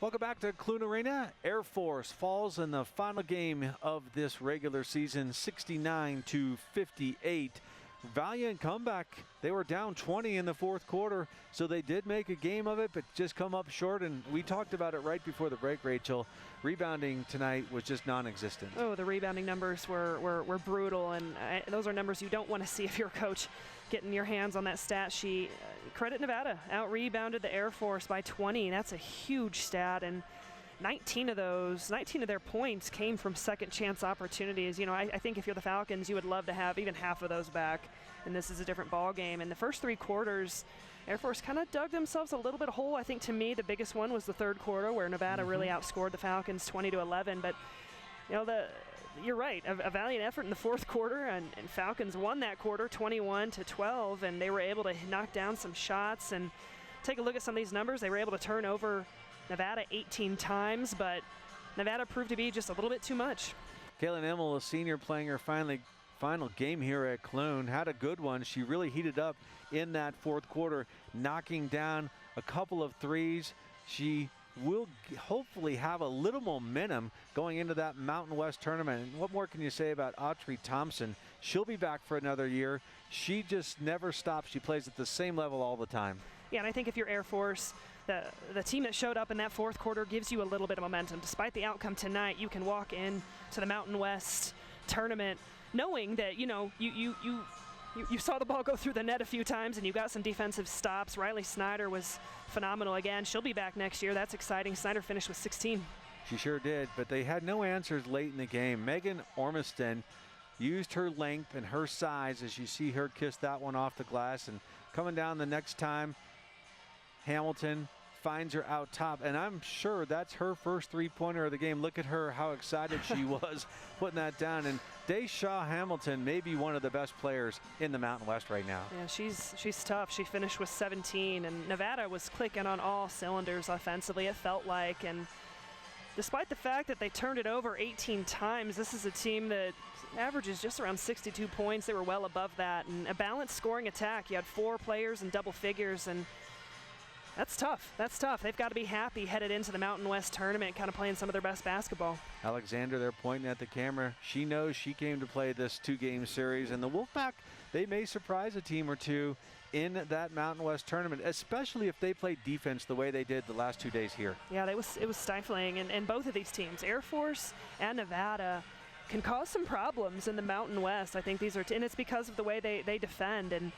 Welcome back to Clune Arena. Air Force falls in the final game of this regular season, 69-58. Valiant comeback. They were down 20 in the fourth quarter, so they did make a game of it, but just come up short. And we talked about it right before the break, Rachel. Rebounding tonight was just non-existent. Oh, the rebounding numbers were brutal, and those are numbers you don't want to see if you're a coach getting your hands on that stat sheet. Credit Nevada, out-rebounded the Air Force by 20. That's a huge stat, and 19 of their points came from second chance opportunities. You know, I think if you're the Falcons, you would love to have even half of those back, and this is a different ball game. In the first three quarters, Air Force kind of dug themselves a little bit hole. I think to me the biggest one was the third quarter where Nevada really outscored the Falcons 20-11. But you know, you're right, a valiant effort in the fourth quarter, and Falcons won that quarter 21-12, and they were able to knock down some shots. And take a look at some of these numbers. They were able to turn over Nevada 18 times, but Nevada proved to be just a little bit too much. Kaylin Emmel, a senior, playing her final game here at Clune, had a good one. She really heated up in that fourth quarter, knocking down a couple of threes. She will hopefully have a little momentum going into that Mountain West tournament. And what more can you say about Autry Thompson? She'll be back for another year. She just never stops. She plays at the same level all the time. Yeah, and I think if you're Air Force, the team that showed up in that fourth quarter gives you a little bit of momentum. Despite the outcome tonight, you can walk in to the Mountain West tournament knowing that, you know, you saw the ball go through the net a few times and you got some defensive stops. Riley Snyder was phenomenal again. She'll be back next year. That's exciting. Snyder finished with 16. She sure did, but they had no answers late in the game. Megan Ormiston used her length and her size as you see her kiss that one off the glass, and coming down the next time, Hamilton finds her out top, and I'm sure that's her first three-pointer of the game. Look at her, how excited she was putting that down. And Dayshaw Hamilton may be one of the best players in the Mountain West right now. Yeah, she's tough. She finished with 17, and Nevada was clicking on all cylinders offensively, it felt like. And despite the fact that they turned it over 18 times, this is a team that averages just around 62 points. They were well above that, and a balanced scoring attack. You had 4 players in double figures, and that's tough. That's tough. They've got to be happy headed into the Mountain West tournament, kind of playing some of their best basketball. Alexander, they're pointing at the camera. She knows she came to play this 2-game series, and the Wolfpack, they may surprise a team or two in that Mountain West tournament, especially if they play defense the way they did the last 2 days here. Yeah, it was stifling, and both of these teams, Air Force and Nevada, can cause some problems in the Mountain West. I think these are, and it's because of the way they defend. And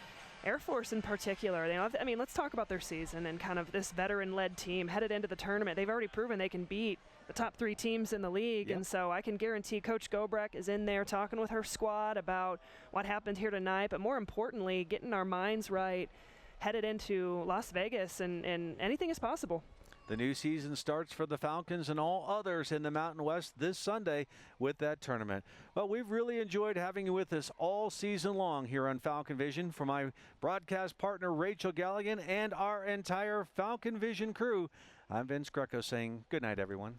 Air Force in particular, I mean, let's talk about their season and kind of this veteran-led team headed into the tournament. They've already proven they can beat the top 3 teams in the league, and so I can guarantee Coach Gobrecht is in there talking with her squad about what happened here tonight, but more importantly, getting our minds right headed into Las Vegas, and anything is possible. The new season starts for the Falcons and all others in the Mountain West this Sunday with that tournament. Well, we've really enjoyed having you with us all season long here on Falcon Vision. For my broadcast partner, Rachel Galligan, and our entire Falcon Vision crew, I'm Vince Greco saying good night, everyone.